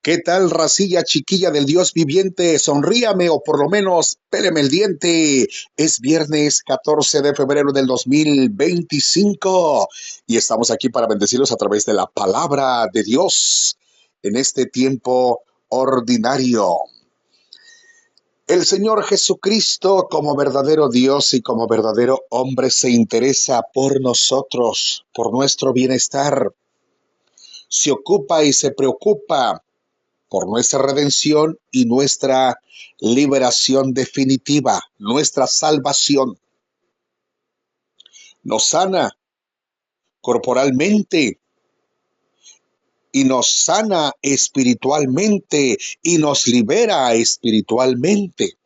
¿Qué tal, racilla chiquilla del Dios viviente? Sonríame o por lo menos péleme el diente. Es viernes 14 de febrero del 2025 y estamos aquí para bendecirlos a través de la palabra de Dios en este tiempo ordinario. El Señor Jesucristo, como verdadero Dios y como verdadero hombre, se interesa por nosotros, por nuestro bienestar. Se ocupa y se preocupa por nuestra redención y nuestra liberación definitiva, nuestra salvación. Nos sana corporalmente y nos sana espiritualmente y nos libera espiritualmente.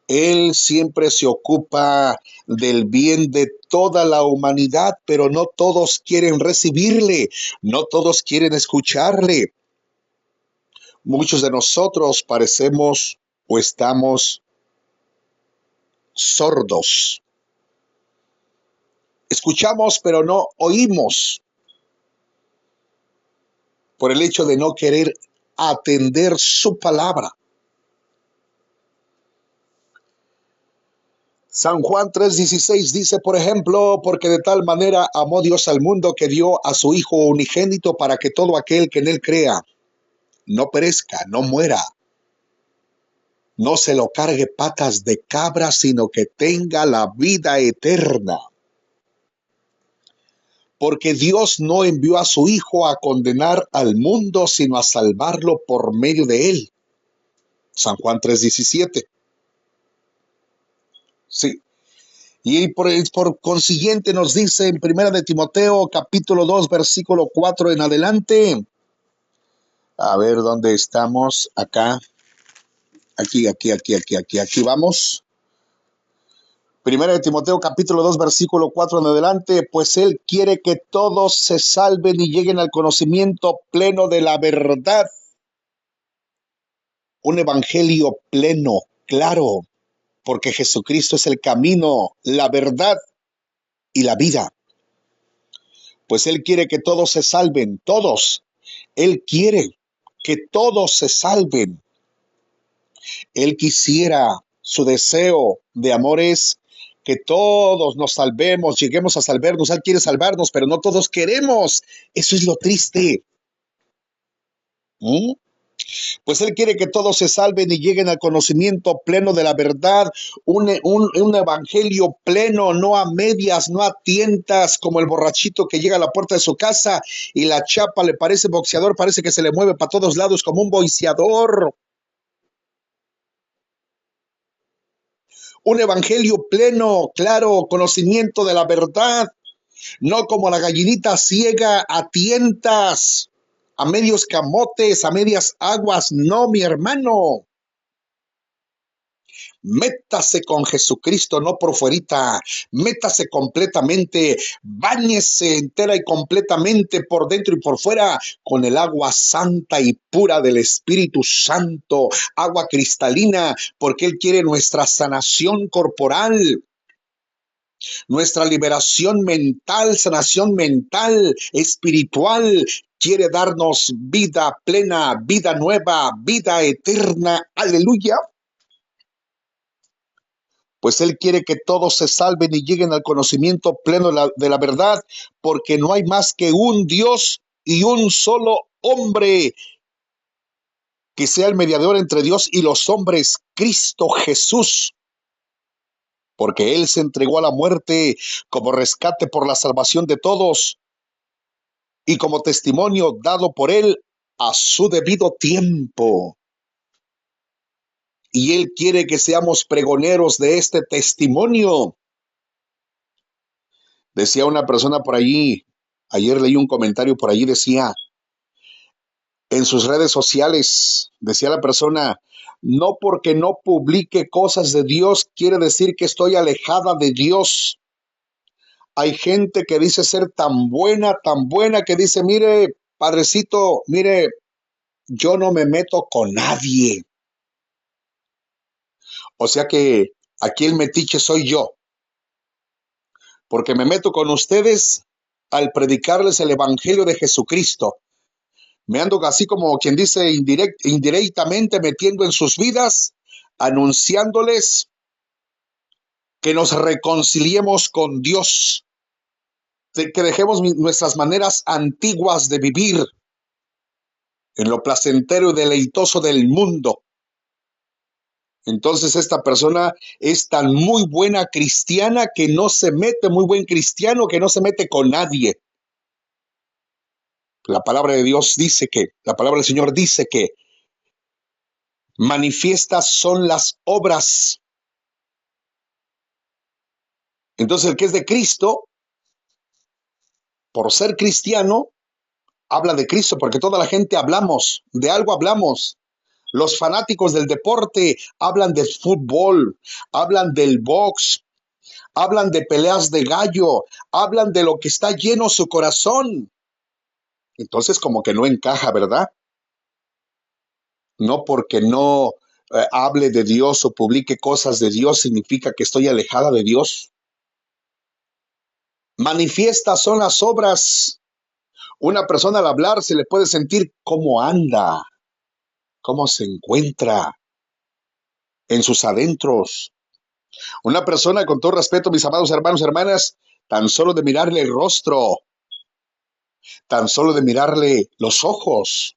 Él siempre se ocupa del bien de toda la humanidad, pero no todos quieren recibirle, no todos quieren escucharle. Muchos de nosotros parecemos o estamos sordos. Escuchamos, pero no oímos, por el hecho de no querer atender su palabra. San Juan 3:16 dice, por ejemplo, porque de tal manera amó Dios al mundo que dio a su Hijo unigénito para que todo aquel que en él crea no perezca, no muera, no se lo cargue patas de cabra, sino que tenga la vida eterna. Porque Dios no envió a su Hijo a condenar al mundo, sino a salvarlo por medio de él. San Juan 3:17. Sí. Y por consiguiente nos dice en 1 de Timoteo, capítulo 2, versículo 4 en adelante. A ver, ¿dónde estamos? Acá. Aquí vamos. 1 de Timoteo, capítulo 2, versículo 4 en adelante. Pues Él quiere que todos se salven y lleguen al conocimiento pleno de la verdad. Un evangelio pleno, claro, porque Jesucristo es el camino, la verdad y la vida. Pues Él quiere que todos se salven, todos. Él quiere que todos se salven. Él quisiera, su deseo de amor es que todos nos salvemos, lleguemos a salvarnos. Él quiere salvarnos, pero no todos queremos. Eso es lo triste. Pues Él quiere que todos se salven y lleguen al conocimiento pleno de la verdad, un evangelio pleno, no a medias, no a tientas, como el borrachito que llega a la puerta de su casa y la chapa le parece boxeador, parece que se le mueve para todos lados como un boxeador. Un evangelio pleno, claro, conocimiento de la verdad, no como la gallinita ciega a tientas, a medios camotes, a medias aguas. No, mi hermano. Métase con Jesucristo, no por fuerita, métase completamente, báñese entera y completamente por dentro y por fuera con el agua santa y pura del Espíritu Santo, agua cristalina, porque Él quiere nuestra sanación corporal, nuestra liberación mental, sanación mental, espiritual. Quiere darnos vida plena, vida nueva, vida eterna. Aleluya. Pues Él quiere que todos se salven y lleguen al conocimiento pleno de la verdad, porque no hay más que un Dios y un solo hombre que sea el mediador entre Dios y los hombres, Cristo Jesús, porque Él se entregó a la muerte como rescate por la salvación de todos y como testimonio dado por Él a su debido tiempo. Y Él quiere que seamos pregoneros de este testimonio. Decía una persona por allí, ayer leí un comentario por allí, decía, en sus redes sociales, decía la persona, no porque no publique cosas de Dios quiere decir que estoy alejada de Dios. Hay gente que dice ser tan buena, que dice, mire, padrecito, mire, yo no me meto con nadie. O sea que aquí el metiche soy yo, porque me meto con ustedes al predicarles el evangelio de Jesucristo. Me ando así como quien dice indirectamente metiendo en sus vidas, anunciándoles que nos reconciliemos con Dios, que dejemos nuestras maneras antiguas de vivir en lo placentero y deleitoso del mundo. Entonces esta persona es tan muy buena cristiana que no se mete, muy buen cristiano que no se mete con nadie. La palabra de Dios dice la palabra del Señor dice que manifiestas son las obras. Entonces el que es de Cristo, por ser cristiano, habla de Cristo, porque toda la gente hablamos, de algo hablamos. Los fanáticos del deporte hablan del fútbol, hablan del box, hablan de peleas de gallo, hablan de lo que está lleno su corazón. Entonces como que no encaja, ¿verdad? No porque no hable de Dios o publique cosas de Dios significa que estoy alejada de Dios. Manifiestas son las obras. Una persona al hablar se le puede sentir cómo anda, cómo se encuentra en sus adentros. Una persona, con todo respeto, mis amados hermanos y hermanas, tan solo de mirarle el rostro, tan solo de mirarle los ojos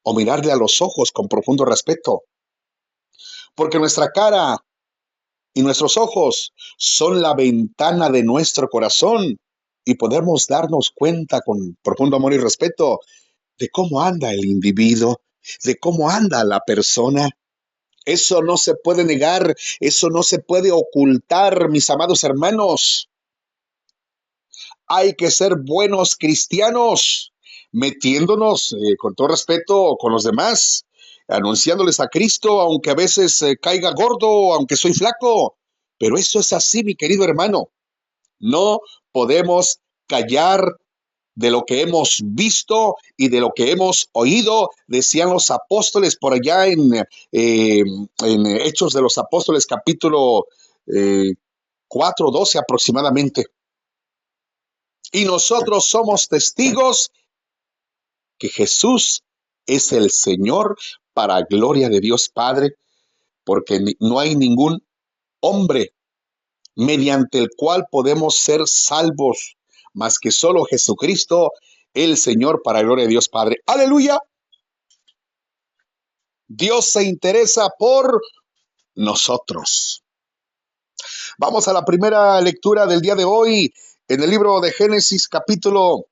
o mirarle a los ojos con profundo respeto, porque nuestra cara y nuestros ojos son la ventana de nuestro corazón y podemos darnos cuenta con profundo amor y respeto de cómo anda el individuo, de cómo anda la persona. Eso no se puede negar, eso no se puede ocultar, mis amados hermanos. Hay que ser buenos cristianos, metiéndonos con todo respeto con los demás, anunciándoles a Cristo, aunque a veces caiga gordo, aunque soy flaco. Pero eso es así, mi querido hermano. No podemos callar de lo que hemos visto y de lo que hemos oído, decían los apóstoles por allá en Hechos de los Apóstoles, capítulo 4:12 aproximadamente. Y nosotros somos testigos que Jesús es el Señor para gloria de Dios Padre, porque no hay ningún hombre mediante el cual podemos ser salvos, más que solo Jesucristo, el Señor para gloria de Dios Padre. Aleluya. Dios se interesa por nosotros. Vamos a la primera lectura del día de hoy en el libro de Génesis, capítulo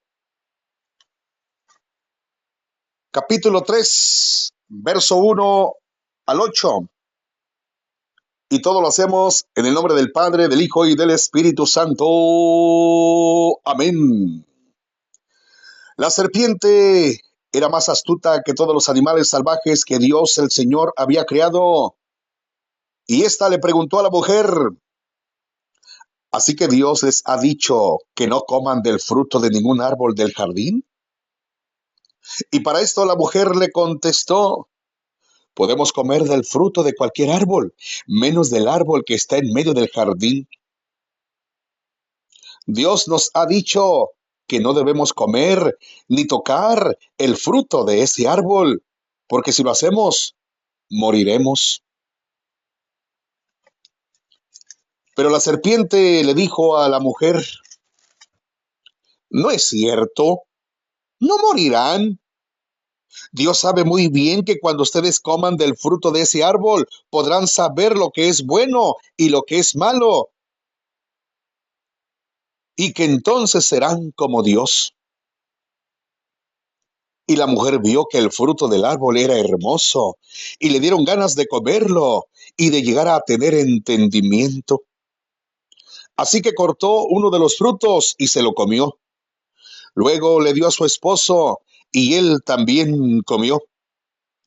3, verso 1 al 8. Y todo lo hacemos en el nombre del Padre, del Hijo y del Espíritu Santo. Amén. La serpiente era más astuta que todos los animales salvajes que Dios el Señor había creado. Y ésta le preguntó a la mujer: ¿así que Dios les ha dicho que no coman del fruto de ningún árbol del jardín? Y para esto la mujer le contestó: podemos comer del fruto de cualquier árbol, menos del árbol que está en medio del jardín. Dios nos ha dicho que no debemos comer ni tocar el fruto de ese árbol, porque si lo hacemos, moriremos. Pero la serpiente le dijo a la mujer: no es cierto, no morirán. Dios sabe muy bien que cuando ustedes coman del fruto de ese árbol, podrán saber lo que es bueno y lo que es malo, y que entonces serán como Dios. Y la mujer vio que el fruto del árbol era hermoso, y le dieron ganas de comerlo y de llegar a tener entendimiento. Así que cortó uno de los frutos y se lo comió. Luego le dio a su esposo, y él también comió.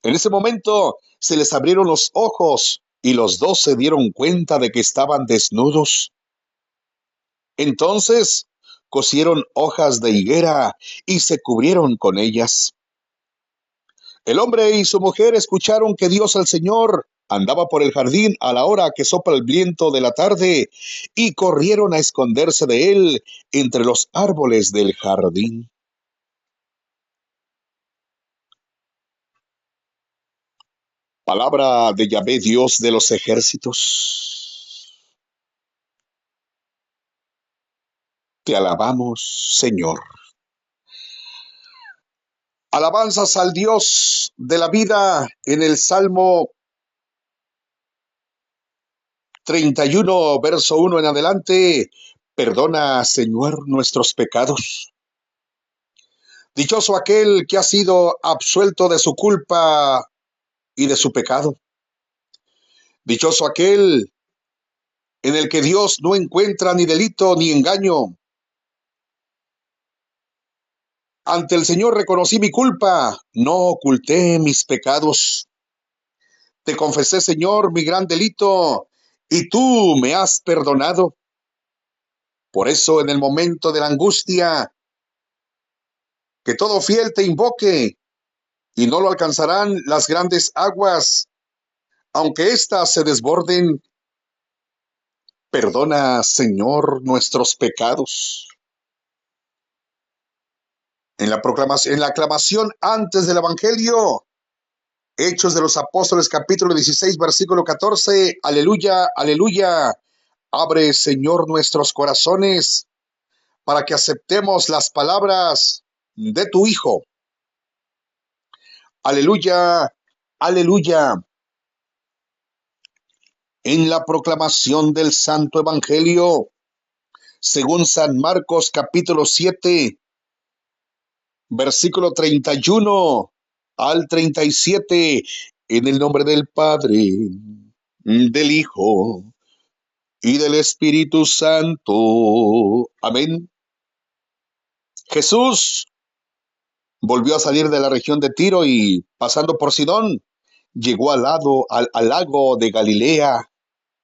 En ese momento se les abrieron los ojos, y los dos se dieron cuenta de que estaban desnudos. Entonces cosieron hojas de higuera y se cubrieron con ellas. El hombre y su mujer escucharon que Dios el Señor andaba por el jardín a la hora que sopla el viento de la tarde, y corrieron a esconderse de él entre los árboles del jardín. Palabra de Yahvé, Dios de los ejércitos. Te alabamos, Señor. Alabanzas al Dios de la vida en el Salmo 31, verso 1 en adelante. Perdona, Señor, nuestros pecados. Dichoso aquel que ha sido absuelto de su culpa y de su pecado. Dichoso aquel en el que Dios no encuentra ni delito ni engaño. Ante el Señor reconocí mi culpa, no oculté mis pecados. Te confesé, Señor, mi gran delito, y tú me has perdonado. Por eso, en el momento de la angustia, que todo fiel te invoque, y no lo alcanzarán las grandes aguas, aunque éstas se desborden. Perdona, Señor, nuestros pecados. En la aclamación antes del Evangelio, Hechos de los Apóstoles, capítulo 16, versículo 14. Aleluya, aleluya. Abre, Señor, nuestros corazones para que aceptemos las palabras de tu Hijo. Aleluya, aleluya. En la proclamación del Santo Evangelio, según San Marcos, capítulo 7, versículo 31 al 37, en el nombre del Padre, del Hijo y del Espíritu Santo. Amén. Jesús volvió a salir de la región de Tiro y, pasando por Sidón, llegó al lago de Galilea,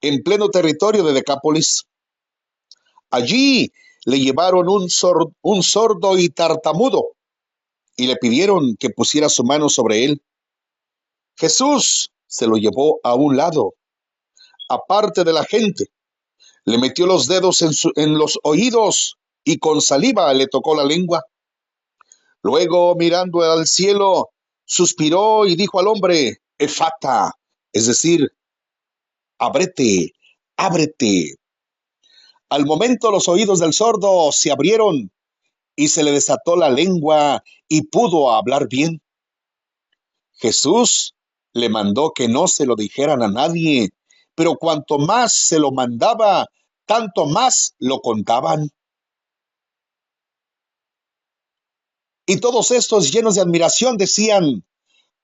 en pleno territorio de Decápolis. Allí le llevaron un sordo y tartamudo y le pidieron que pusiera su mano sobre él. Jesús se lo llevó a un lado, aparte de la gente, le metió los dedos en los oídos y con saliva le tocó la lengua. Luego, mirando al cielo, suspiró y dijo al hombre: Efata, es decir, ábrete, ábrete. Al momento los oídos del sordo se abrieron y se le desató la lengua y pudo hablar bien. Jesús le mandó que no se lo dijeran a nadie, pero cuanto más se lo mandaba, tanto más lo contaban. Y todos estos, llenos de admiración, decían: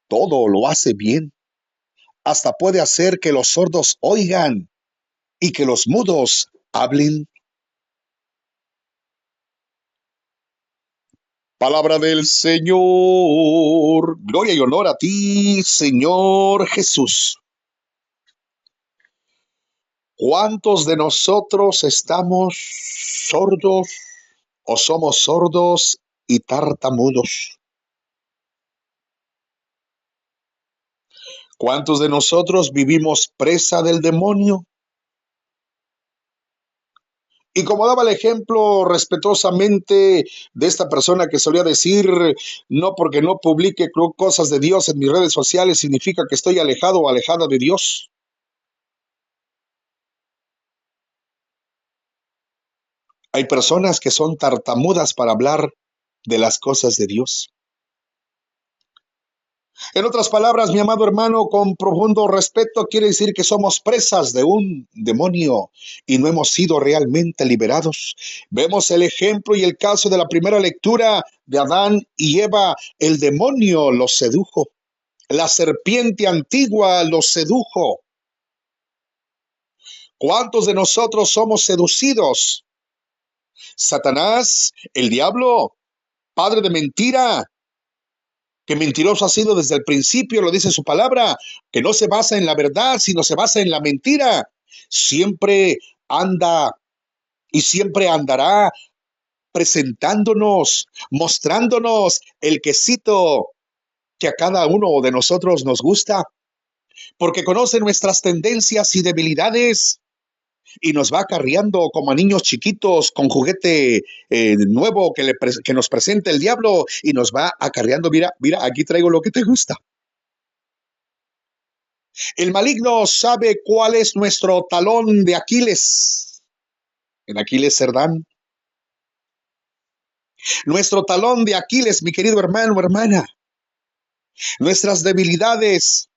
todo lo hace bien, hasta puede hacer que los sordos oigan y que los mudos hablen. Palabra del Señor. Gloria y honor a ti, Señor Jesús. ¿Cuántos de nosotros estamos sordos o somos sordos y tartamudos? ¿Cuántos de nosotros vivimos presa del demonio? Y como daba el ejemplo respetuosamente de esta persona que solía decir: no porque no publique cosas de Dios en mis redes sociales significa que estoy alejado o alejada de Dios. Hay personas que son tartamudas para hablar de las cosas de Dios. En otras palabras, mi amado hermano, con profundo respeto, quiere decir que somos presas de un demonio y no hemos sido realmente liberados. Vemos el ejemplo y el caso de la primera lectura de Adán y Eva. El demonio los sedujo. La serpiente antigua los sedujo. ¿Cuántos de nosotros somos seducidos? Satanás, el diablo, padre de mentira, que mentiroso ha sido desde el principio, lo dice su palabra, que no se basa en la verdad, sino se basa en la mentira. Siempre anda y siempre andará presentándonos, mostrándonos el quesito que a cada uno de nosotros nos gusta, porque conoce nuestras tendencias y debilidades y nos va acarreando como a niños chiquitos con juguete nuevo que nos presenta el diablo y nos va acarreando. Mira, mira, aquí traigo lo que te gusta. El maligno sabe cuál es nuestro talón de Aquiles. En Aquiles Cerdán. Nuestro talón de Aquiles, mi querido hermano o hermana. Nuestras debilidades.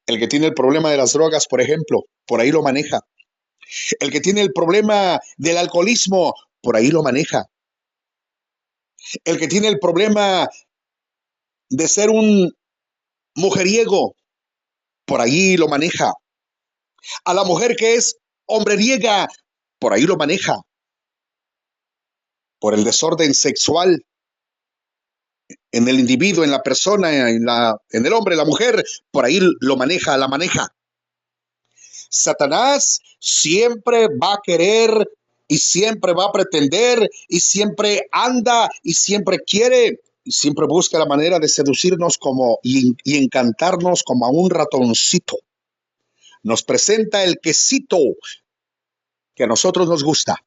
El que tiene el problema de las drogas, por ejemplo, por ahí lo maneja. El que tiene el problema del alcoholismo, por ahí lo maneja. El que tiene el problema de ser un mujeriego, por ahí lo maneja. A la mujer que es hombreriega, por ahí lo maneja. Por el desorden sexual en el individuo, en la persona, en el hombre, la mujer, por ahí lo maneja, la maneja. Satanás siempre va a querer y siempre va a pretender y siempre anda y siempre quiere y siempre busca la manera de seducirnos y encantarnos como a un ratoncito. Nos presenta el quesito que a nosotros nos gusta.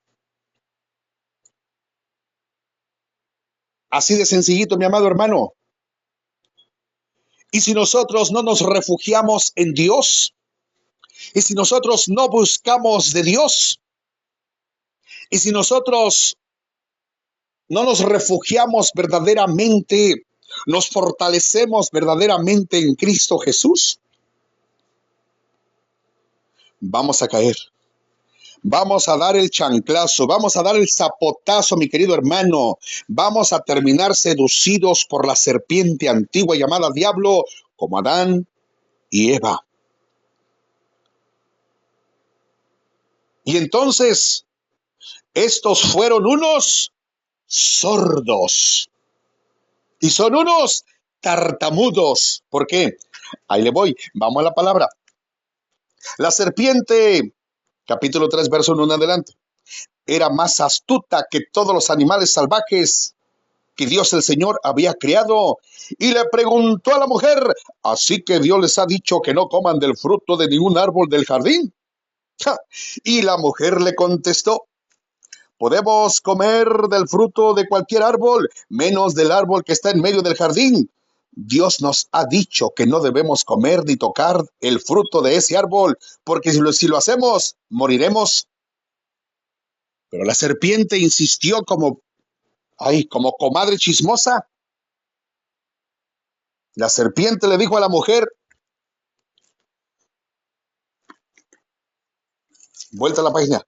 Así de sencillito, mi amado hermano. Y si nosotros no nos refugiamos en Dios, y si nosotros no buscamos de Dios, y si nosotros no nos refugiamos verdaderamente, nos fortalecemos verdaderamente en Cristo Jesús, vamos a caer. Vamos a dar el chanclazo, vamos a dar el zapotazo, mi querido hermano. Vamos a terminar seducidos por la serpiente antigua llamada diablo, como Adán y Eva. Y entonces, estos fueron unos sordos. Y son unos tartamudos. ¿Por qué? Ahí le voy. Vamos a la palabra. La serpiente, capítulo 3, verso 1 en adelante, era más astuta que todos los animales salvajes que Dios el Señor había creado. Y le preguntó a la mujer, ¿así que Dios les ha dicho que no coman del fruto de ningún árbol del jardín? Y la mujer le contestó, podemos comer del fruto de cualquier árbol, menos del árbol que está en medio del jardín. Dios nos ha dicho que no debemos comer ni tocar el fruto de ese árbol, porque si lo hacemos, moriremos. Pero la serpiente insistió como comadre chismosa. La serpiente le dijo a la mujer, vuelta a la página,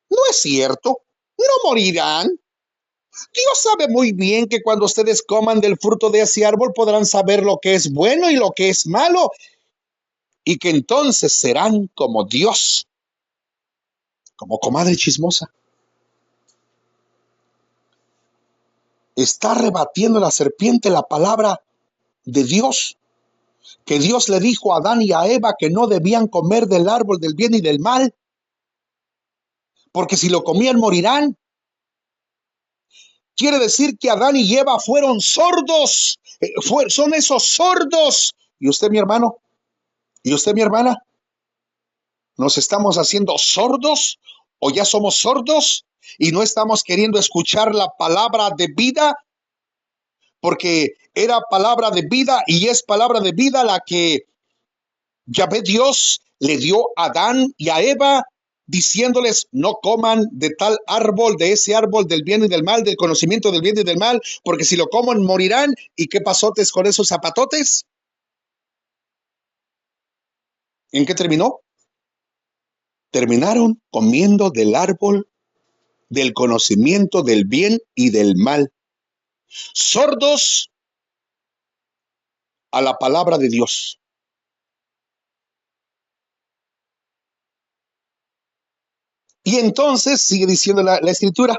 no es cierto, no morirán. Dios sabe muy bien que cuando ustedes coman del fruto de ese árbol podrán saber lo que es bueno y lo que es malo, y que entonces serán como Dios, como comadre chismosa. Está rebatiendo la serpiente la palabra de Dios, que Dios le dijo a Adán y a Eva que no debían comer del árbol del bien y del mal, porque si lo comían morirán. Quiere decir que Adán y Eva fueron sordos, son esos sordos. ¿Y usted, mi hermano? ¿Y usted, mi hermana? ¿Nos estamos haciendo sordos o ya somos sordos y no estamos queriendo escuchar la palabra de vida? Porque era palabra de vida y es palabra de vida la que Yahvé Dios le dio a Adán y a Eva, diciéndoles no coman de tal árbol, de ese árbol del bien y del mal, del conocimiento del bien y del mal, porque si lo comen morirán. ¿Y qué pasotes con esos zapatotes? ¿En qué terminó? Terminaron comiendo del árbol del conocimiento del bien y del mal, sordos a la palabra de Dios. Y entonces sigue diciendo la escritura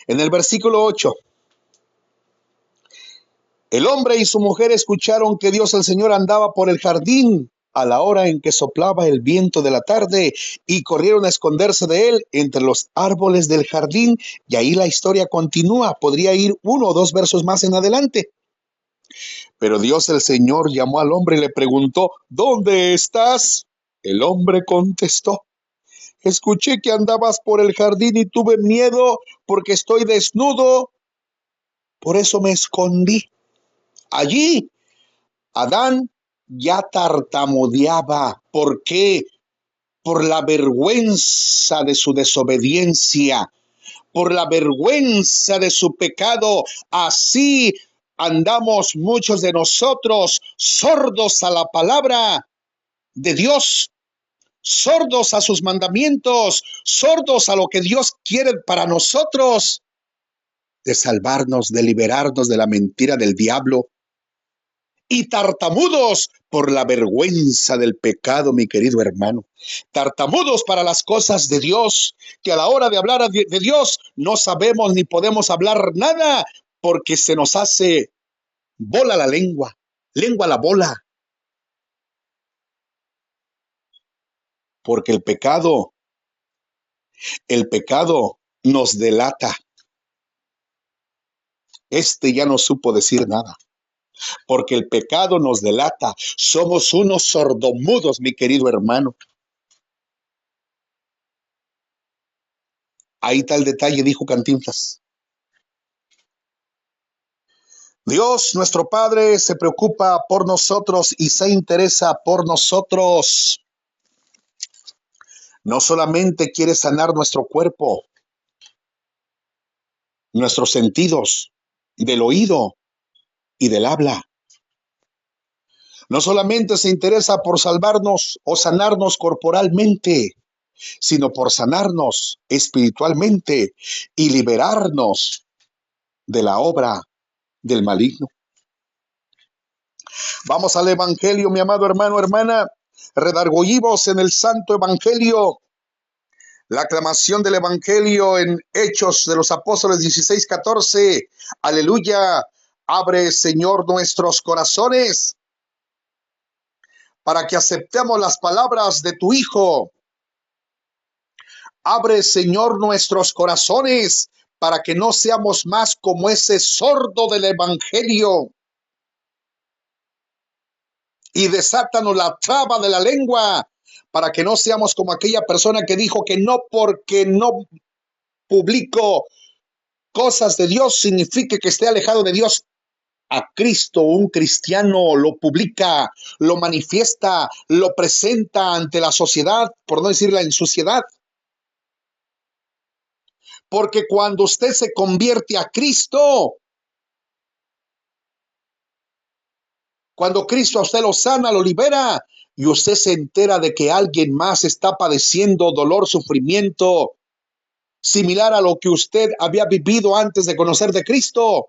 en el versículo 8. El hombre y su mujer escucharon que Dios el Señor andaba por el jardín a la hora en que soplaba el viento de la tarde y corrieron a esconderse de él entre los árboles del jardín. Y ahí la historia continúa. Podría ir 1 o 2 versos más en adelante. Pero Dios el Señor llamó al hombre y le preguntó, ¿dónde estás? El hombre contestó, escuché que andabas por el jardín y tuve miedo porque estoy desnudo, por eso me escondí. Allí Adán ya tartamudeaba. ¿Por qué? Por la vergüenza de su desobediencia, por la vergüenza de su pecado. Así andamos muchos de nosotros, sordos a la palabra de Dios, sordos a sus mandamientos, sordos a lo que Dios quiere para nosotros, de salvarnos, de liberarnos de la mentira del diablo, y tartamudos por la vergüenza del pecado, mi querido hermano. Tartamudos para las cosas de Dios, que a la hora de hablar de Dios no sabemos ni podemos hablar nada, porque se nos hace bola la lengua, lengua la bola, porque el pecado nos delata. Ya no supo decir nada, porque el pecado nos delata. Somos unos sordomudos, mi querido hermano. Ahí está el detalle, dijo Cantinflas. Dios, nuestro Padre, se preocupa por nosotros y se interesa por nosotros. No solamente quiere sanar nuestro cuerpo, nuestros sentidos, del oído y del habla. No solamente se interesa por salvarnos o sanarnos corporalmente, sino por sanarnos espiritualmente y liberarnos de la obra del maligno. Vamos al Evangelio, mi amado hermano, hermana. Redargüimos en el Santo Evangelio. La aclamación del Evangelio en Hechos de los Apóstoles 16:14. Aleluya. Abre, Señor, nuestros corazones para que aceptemos las palabras de tu Hijo. Abre, Señor, nuestros corazones para que no seamos más como ese sordo del Evangelio. Y desátanos la traba de la lengua para que no seamos como aquella persona que dijo que no porque no publico cosas de Dios signifique que esté alejado de Dios. A Cristo, un cristiano lo publica, lo manifiesta, lo presenta ante la sociedad, por no decir la insuciedad. Porque cuando usted se convierte a Cristo, cuando Cristo a usted lo sana, lo libera, y usted se entera de que alguien más está padeciendo dolor, sufrimiento, similar a lo que usted había vivido antes de conocer de Cristo,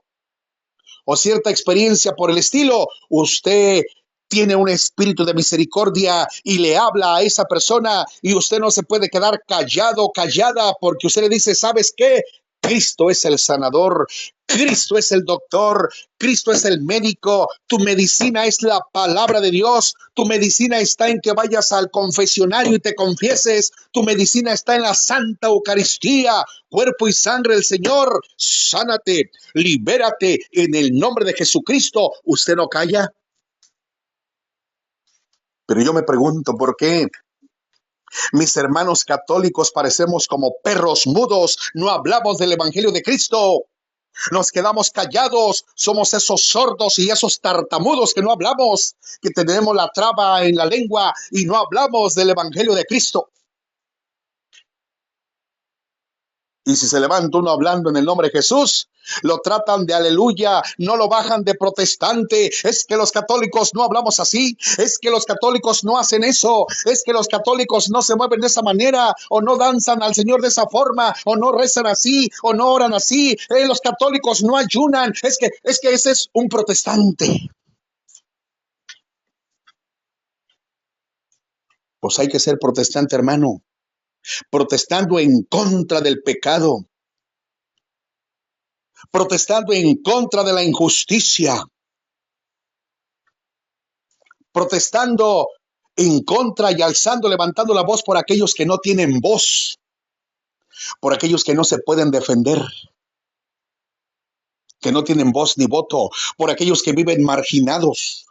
o cierta experiencia por el estilo, usted tiene un espíritu de misericordia y le habla a esa persona y usted no se puede quedar callado, callada, porque usted le dice, ¿sabes qué? Cristo es el sanador, Cristo es el doctor, Cristo es el médico, tu medicina es la palabra de Dios, tu medicina está en que vayas al confesionario y te confieses, tu medicina está en la Santa Eucaristía, cuerpo y sangre del Señor, sánate, libérate en el nombre de Jesucristo. ¿Usted no calla? Pero yo me pregunto, ¿por qué mis hermanos católicos parecemos como perros mudos? No hablamos del Evangelio de Cristo. Nos quedamos callados, somos esos sordos y esos tartamudos que no hablamos, que tenemos la traba en la lengua y no hablamos del Evangelio de Cristo. Y si se levanta uno hablando en el nombre de Jesús, lo tratan de aleluya, no lo bajan de protestante. Es que los católicos no hablamos así, es que los católicos no hacen eso, es que los católicos no se mueven de esa manera, o no danzan al Señor de esa forma, o no rezan así, o no oran así. Los católicos no ayunan, es que ese es un protestante. Pues hay que ser protestante, hermano, protestando en contra del pecado, protestando en contra de la injusticia, protestando en contra y alzando, levantando la voz por aquellos que no tienen voz, por aquellos que no se pueden defender, que no tienen voz ni voto, por aquellos que viven marginados.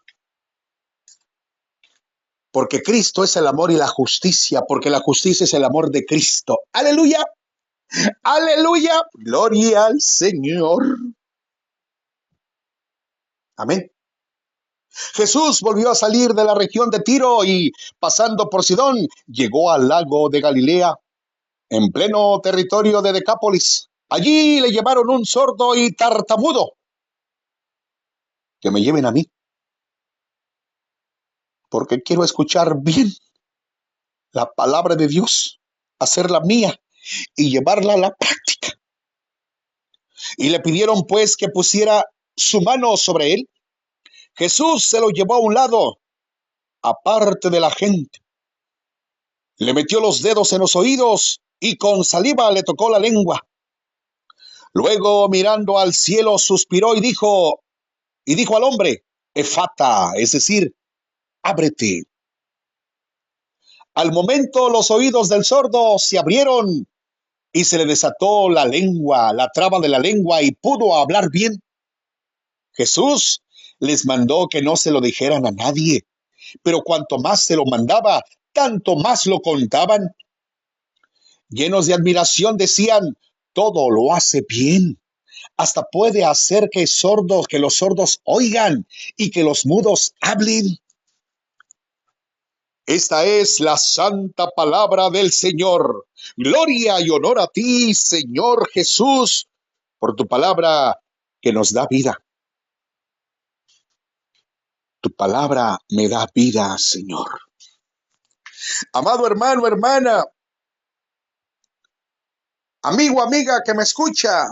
Porque Cristo es el amor y la justicia, porque la justicia es el amor de Cristo. Aleluya, aleluya, gloria al Señor. Amén. Jesús volvió a salir de la región de Tiro y, pasando por Sidón, llegó al lago de Galilea, en pleno territorio de Decápolis. Allí le llevaron un sordo y tartamudo. Que me lleven a mí, porque quiero escuchar bien la palabra de Dios, hacerla mía y llevarla a la práctica. Y le pidieron pues que pusiera su mano sobre él. Jesús se lo llevó a un lado, aparte de la gente. Le metió los dedos en los oídos y con saliva le tocó la lengua. Luego, mirando al cielo, suspiró y dijo al hombre, Efata, es decir, ábrete. Al momento los oídos del sordo se abrieron y se le desató la lengua, la traba de la lengua, y pudo hablar bien. Jesús les mandó que no se lo dijeran a nadie, pero cuanto más se lo mandaba, tanto más lo contaban. Llenos de admiración decían, todo lo hace bien. Hasta puede hacer que los sordos oigan y que los mudos hablen. Esta es la santa palabra del Señor. Gloria y honor a ti, Señor Jesús, por tu palabra que nos da vida. Tu palabra me da vida, Señor. Amado hermano, hermana, amigo, amiga que me escucha,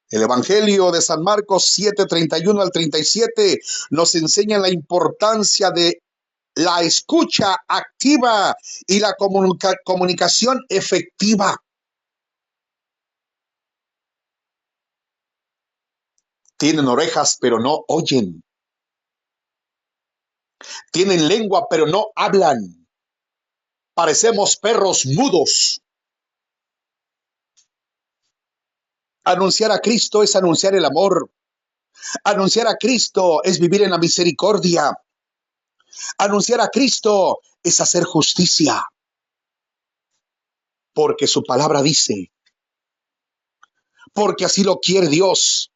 el Evangelio de San Marcos 7:31 al 37 nos enseña la importancia de la escucha activa y la comunicación efectiva. Tienen orejas, pero no oyen. Tienen lengua, pero no hablan. Parecemos perros mudos. Anunciar a Cristo es anunciar el amor. Anunciar a Cristo es vivir en la misericordia. Anunciar a Cristo es hacer justicia. Porque su palabra dice, porque así lo quiere Dios.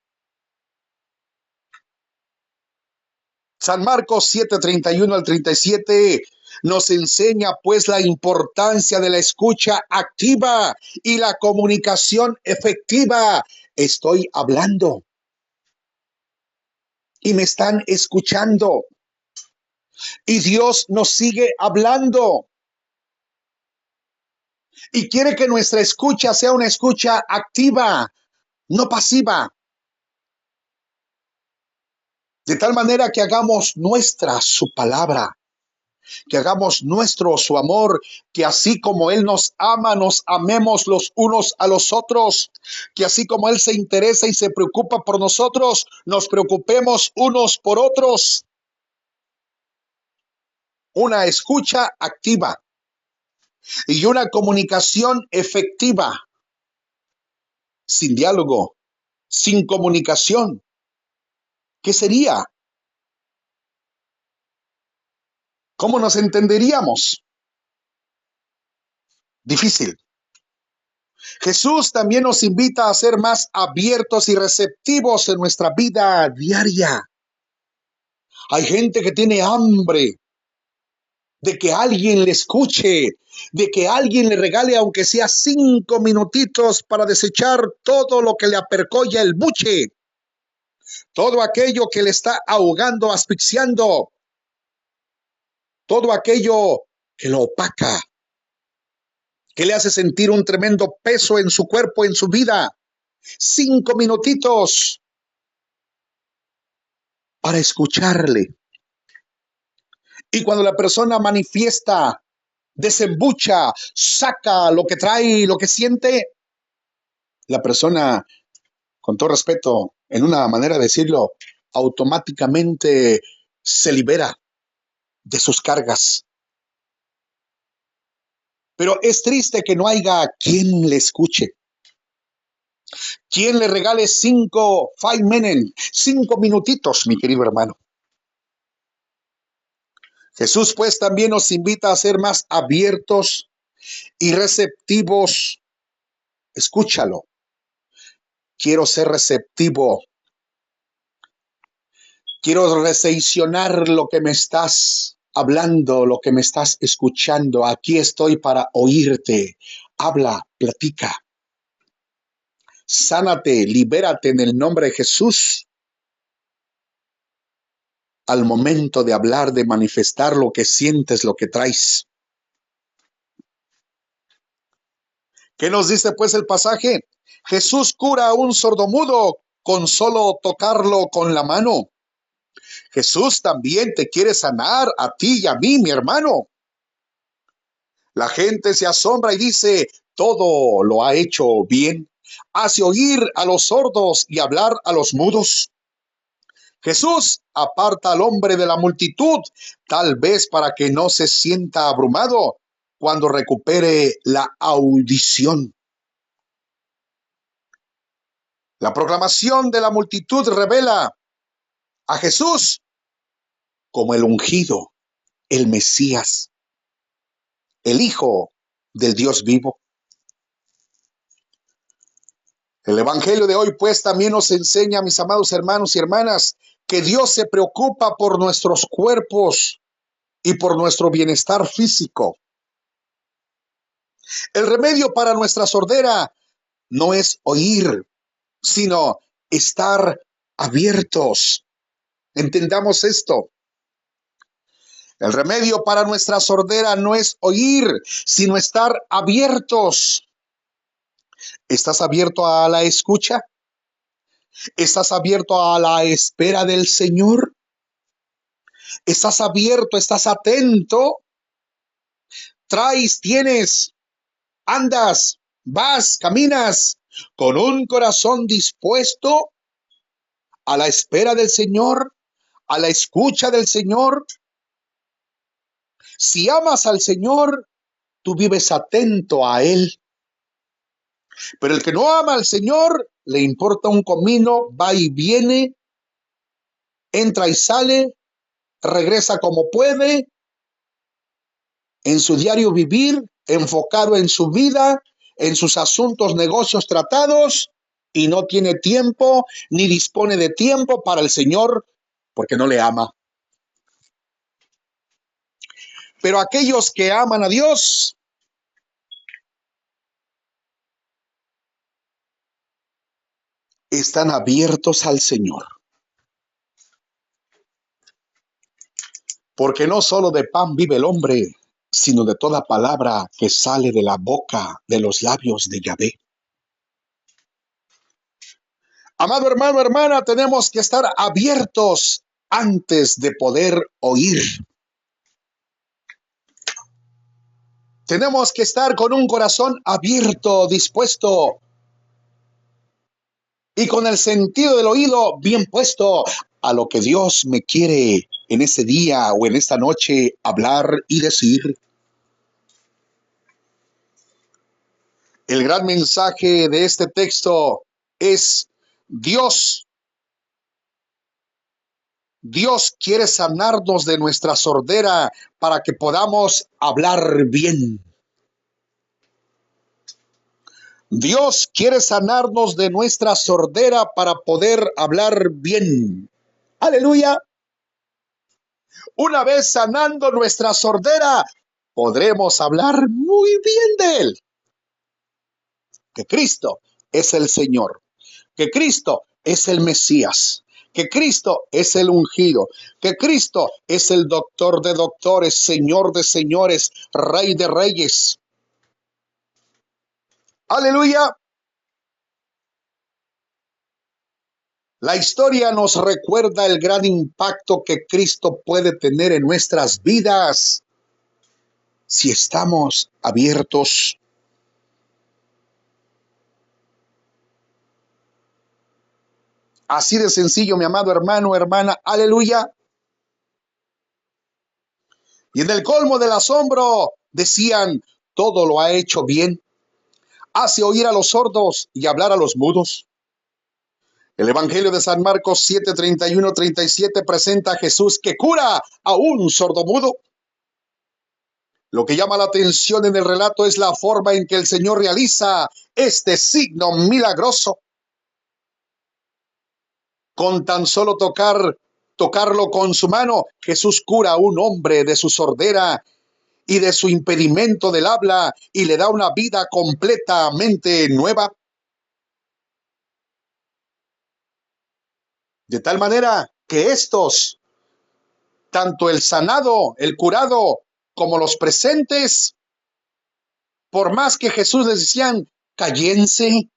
San Marcos 7:31 al 37 nos enseña pues la importancia de la escucha activa y la comunicación efectiva. Estoy hablando y me están escuchando y Dios nos sigue hablando y quiere que nuestra escucha sea una escucha activa, no pasiva, de tal manera que hagamos nuestra su palabra, que hagamos nuestro su amor, que así como Él nos ama, nos amemos los unos a los otros, que así como Él se interesa y se preocupa por nosotros, nos preocupemos unos por otros. Una escucha activa y una comunicación efectiva. Sin diálogo, sin comunicación, ¿qué sería? ¿Cómo nos entenderíamos? Difícil. Jesús también nos invita a ser más abiertos y receptivos en nuestra vida diaria. Hay gente que tiene hambre de que alguien le escuche, de que alguien le regale, aunque sea 5 minutitos, para desechar todo lo que le apercolla el buche, todo aquello que le está ahogando, asfixiando, todo aquello que lo opaca, que le hace sentir un tremendo peso en su cuerpo, en su vida. 5 minutitos para escucharle. Y cuando la persona manifiesta, desembucha, saca lo que trae, lo que siente, la persona, con todo respeto, en una manera de decirlo, automáticamente se libera de sus cargas. Pero es triste que no haya quien le escuche, quien le regale 5 minutitos, mi querido hermano. Jesús pues también nos invita a ser más abiertos y receptivos. Escúchalo. Quiero ser receptivo. Quiero recepcionar lo que me estás hablando, lo que me estás escuchando. Aquí estoy para oírte. Habla, platica. Sánate, libérate en el nombre de Jesús. Al momento de hablar, de manifestar lo que sientes, lo que traes. ¿Qué nos dice pues el pasaje? Jesús cura a un sordomudo con solo tocarlo con la mano. Jesús también te quiere sanar a ti y a mí, mi hermano. La gente se asombra y dice, todo lo ha hecho bien. Hace oír a los sordos y hablar a los mudos. Jesús aparta al hombre de la multitud, tal vez para que no se sienta abrumado cuando recupere la audición. La proclamación de la multitud revela a Jesús como el ungido, el Mesías, el Hijo del Dios vivo. El Evangelio de hoy, pues, también nos enseña, mis amados hermanos y hermanas, que Dios se preocupa por nuestros cuerpos y por nuestro bienestar físico. El remedio para nuestra sordera no es oír, sino estar abiertos. Entendamos esto. El remedio para nuestra sordera no es oír, sino estar abiertos. ¿Estás abierto a la escucha? ¿Estás abierto a la espera del Señor? ¿Estás abierto? ¿Estás atento? Traes, tienes, andas, vas, caminas con un corazón dispuesto a la espera del Señor, a la escucha del Señor. Si amas al Señor, tú vives atento a Él. Pero el que no ama al Señor, le importa un comino, va y viene, entra y sale, regresa como puede, en su diario vivir, enfocado en su vida, en sus asuntos, negocios, tratados, y no tiene tiempo, ni dispone de tiempo para el Señor, porque no le ama. Pero aquellos que aman a Dios, están abiertos al Señor. Porque no solo de pan vive el hombre, sino de toda palabra que sale de la boca, de los labios de Yahvé. Amado hermano, hermana, tenemos que estar abiertos antes de poder oír. Tenemos que estar con un corazón abierto, dispuesto, y con el sentido del oído bien puesto a lo que Dios me quiere en ese día o en esta noche hablar y decir. El gran mensaje de este texto es Dios quiere sanarnos de nuestra sordera para que podamos hablar bien. Dios quiere sanarnos de nuestra sordera para poder hablar bien. Aleluya. Una vez sanando nuestra sordera, podremos hablar muy bien de Él. Que Cristo es el Señor. Que Cristo es el Mesías. Que Cristo es el ungido. Que Cristo es el doctor de doctores, Señor de señores, Rey de reyes. Aleluya. La historia nos recuerda el gran impacto que Cristo puede tener en nuestras vidas si estamos abiertos. Así de sencillo, mi amado hermano, hermana, aleluya. Y en el colmo del asombro decían, todo lo ha hecho bien. Hace oír a los sordos y hablar a los mudos. El Evangelio de San Marcos 7, 31, 37 presenta a Jesús que cura a un sordomudo. Lo que llama la atención en el relato es la forma en que el Señor realiza este signo milagroso. Con tan solo tocar tocarlo con su mano. Jesús cura a un hombre de su sordera y de su impedimento del habla y le da una vida completamente nueva. De tal manera que estos, tanto el sanado, el curado, como los presentes, por más que Jesús les decían, cállense,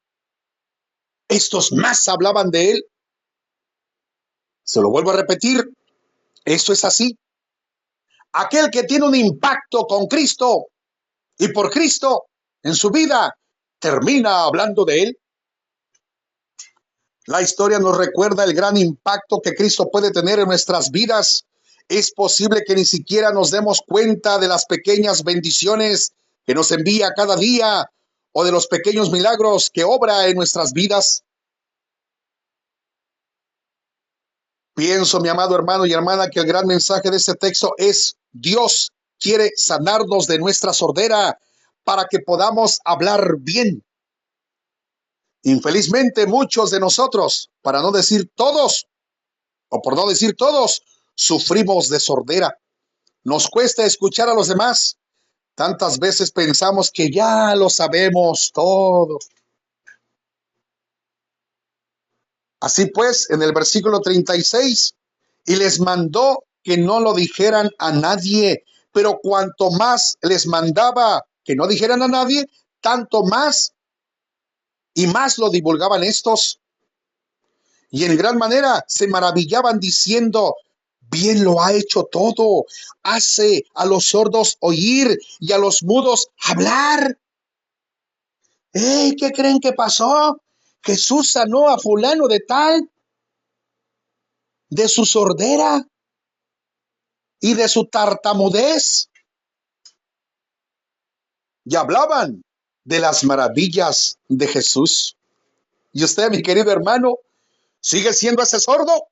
estos más hablaban de él. Se lo vuelvo a repetir, esto es así. Aquel que tiene un impacto con Cristo y por Cristo en su vida, termina hablando de él. La historia nos recuerda el gran impacto que Cristo puede tener en nuestras vidas. Es posible que ni siquiera nos demos cuenta de las pequeñas bendiciones que nos envía cada día o de los pequeños milagros que obra en nuestras vidas. Pienso, mi amado hermano y hermana, que el gran mensaje de este texto es: Dios quiere sanarnos de nuestra sordera para que podamos hablar bien. Infelizmente, muchos de nosotros, para no decir todos, o por no decir todos, sufrimos de sordera. Nos cuesta escuchar a los demás. Tantas veces pensamos que ya lo sabemos todo. Así pues, en el versículo 36, y les mandó que no lo dijeran a nadie, pero cuanto más les mandaba que no dijeran a nadie, tanto más y más lo divulgaban estos. Y en gran manera se maravillaban diciendo: bien lo ha hecho todo, hace a los sordos oír y a los mudos hablar. ¿Qué creen que pasó? Jesús sanó a fulano de tal, de su sordera y de su tartamudez. Y hablaban de las maravillas de Jesús. Y usted, mi querido hermano, ¿sigue siendo ese sordo?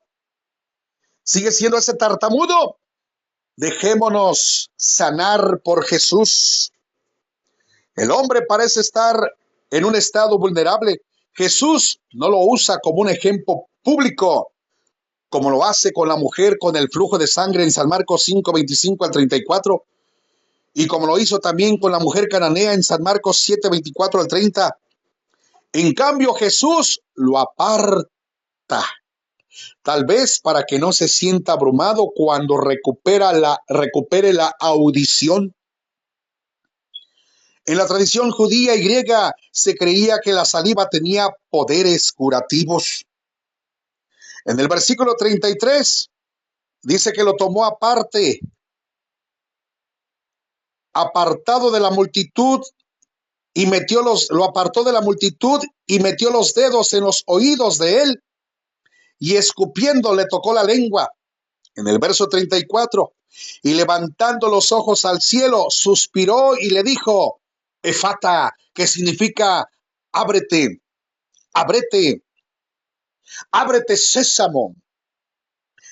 ¿Sigue siendo ese tartamudo? Dejémonos sanar por Jesús. El hombre parece estar en un estado vulnerable. Jesús no lo usa como un ejemplo público, como lo hace con la mujer con el flujo de sangre en San Marcos 5, 25 al 34, y como lo hizo también con la mujer cananea en San Marcos 7, 24 al 30. En cambio, Jesús lo aparta, tal vez para que no se sienta abrumado cuando recupere la audición. En la tradición judía y griega se creía que la saliva tenía poderes curativos. En el versículo 33 dice que lo tomó aparte, apartado de la multitud, y lo apartó de la multitud y metió los dedos en los oídos de él y escupiendo le tocó la lengua. En el verso 34, y levantando los ojos al cielo, suspiró y le dijo: Efata, que significa ábrete, ábrete, ábrete sésamo.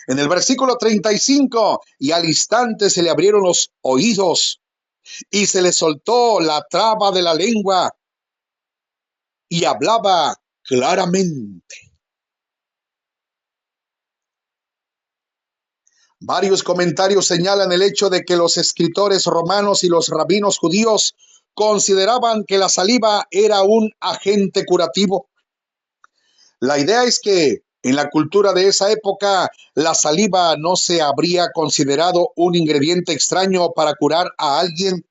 En el versículo 35, y al instante se le abrieron los oídos y se le soltó la traba de la lengua y hablaba claramente. Varios comentarios señalan el hecho de que los escritores romanos y los rabinos judíos consideraban que la saliva era un agente curativo. La idea es que en la cultura de esa época, la saliva no se habría considerado un ingrediente extraño para curar a alguien.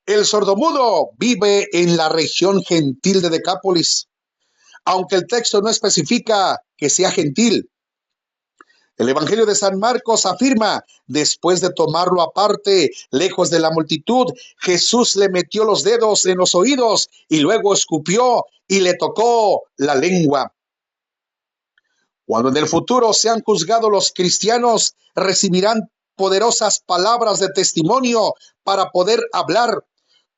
El sordomudo vive en la región gentil de Decápolis, aunque el texto no especifica que sea gentil. El Evangelio de San Marcos afirma: después de tomarlo aparte, lejos de la multitud, Jesús le metió los dedos en los oídos y luego escupió y le tocó la lengua. Cuando en el futuro sean juzgados, los cristianos recibirán poderosas palabras de testimonio para poder hablar,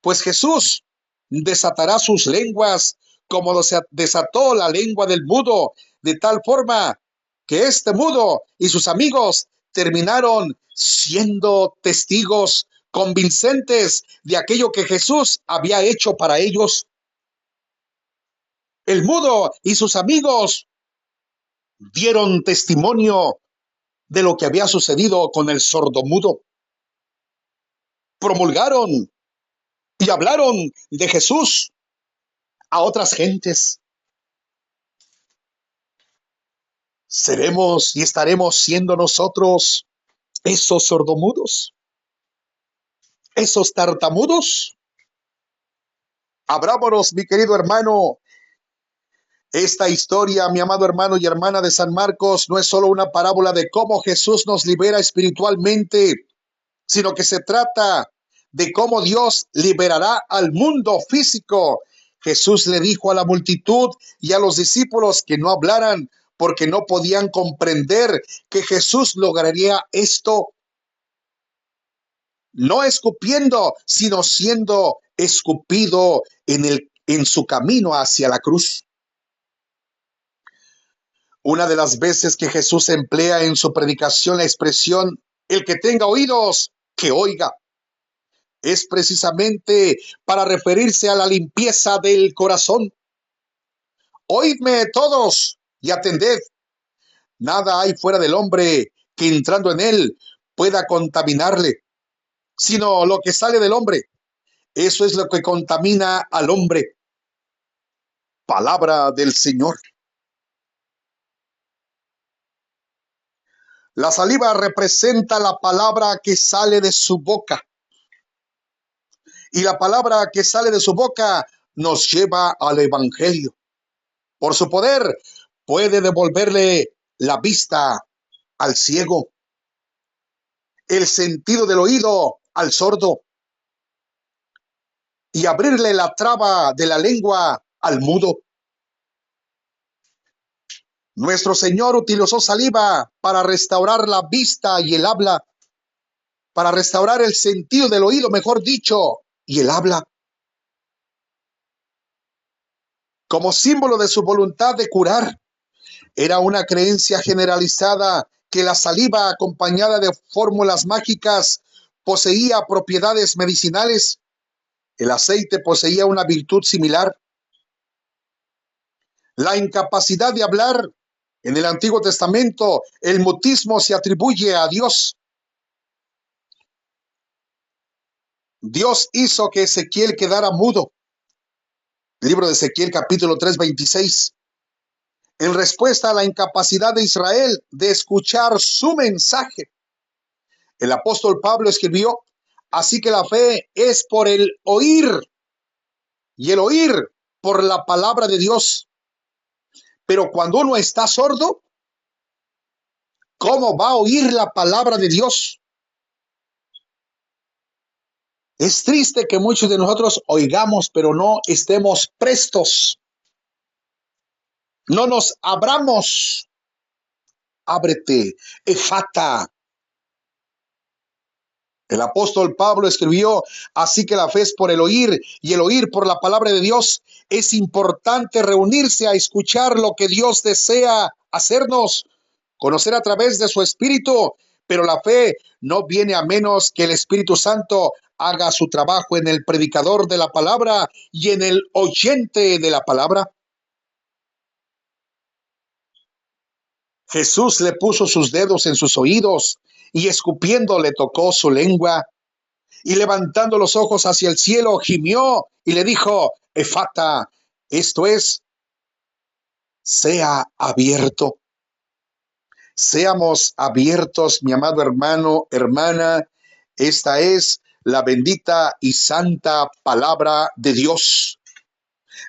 pues Jesús desatará sus lenguas como desató la lengua del mudo, de tal forma que este mudo y sus amigos terminaron siendo testigos convincentes de aquello que Jesús había hecho para ellos. El mudo y sus amigos dieron testimonio de lo que había sucedido con el sordomudo. Promulgaron y hablaron de Jesús a otras gentes. ¿Seremos y estaremos siendo nosotros esos sordomudos? ¿Esos tartamudos? Abrámonos, mi querido hermano. Esta historia, mi amado hermano y hermana de San Marcos, no es solo una parábola de cómo Jesús nos libera espiritualmente, sino que se trata de cómo Dios liberará al mundo físico. Jesús le dijo a la multitud y a los discípulos que no hablaran porque no podían comprender que Jesús lograría esto, no escupiendo, sino siendo escupido en su camino hacia la cruz. Una de las veces que Jesús emplea en su predicación la expresión, el que tenga oídos, que oiga, es precisamente para referirse a la limpieza del corazón. Oídme todos y atended. Nada hay fuera del hombre que entrando en él pueda contaminarle, sino lo que sale del hombre. Eso es lo que contamina al hombre. Palabra del Señor. La saliva representa la palabra que sale de su boca. Y la palabra que sale de su boca nos lleva al Evangelio. Por su poder puede devolverle la vista al ciego, el sentido del oído al sordo y abrirle la traba de la lengua al mudo. Nuestro Señor utilizó saliva para restaurar la vista y el habla, para restaurar el sentido del oído, mejor dicho, y el habla. Como símbolo de su voluntad de curar, era una creencia generalizada que la saliva acompañada de fórmulas mágicas poseía propiedades medicinales. El aceite poseía una virtud similar. La incapacidad de hablar en el Antiguo Testamento, el mutismo se atribuye a Dios. Dios hizo que Ezequiel quedara mudo. Libro de Ezequiel, capítulo 3, 26. En respuesta a la incapacidad de Israel de escuchar su mensaje, el apóstol Pablo escribió, así que la fe es por el oír y el oír por la palabra de Dios. Pero cuando uno está sordo, ¿cómo va a oír la palabra de Dios? Es triste que muchos de nosotros oigamos, pero no estemos prestos. No nos abramos. Ábrete, efata. El apóstol Pablo escribió, así que la fe es por el oír y el oír por la palabra de Dios. Es importante reunirse a escuchar lo que Dios desea hacernos conocer a través de su Espíritu, pero la fe no viene a menos que el Espíritu Santo haga su trabajo en el predicador de la palabra y en el oyente de la palabra. Jesús le puso sus dedos en sus oídos y escupiendo le tocó su lengua y levantando los ojos hacia el cielo gimió y le dijo, efata, esto es, sea abierto. Seamos abiertos, mi amado hermano, hermana. Esta es la bendita y santa palabra de Dios.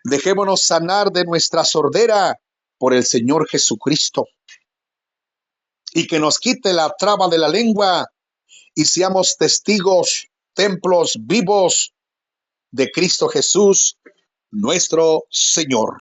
Dejémonos sanar de nuestra sordera por el Señor Jesucristo. Y que nos quite la traba de la lengua y seamos testigos, templos vivos de Cristo Jesús, nuestro Señor.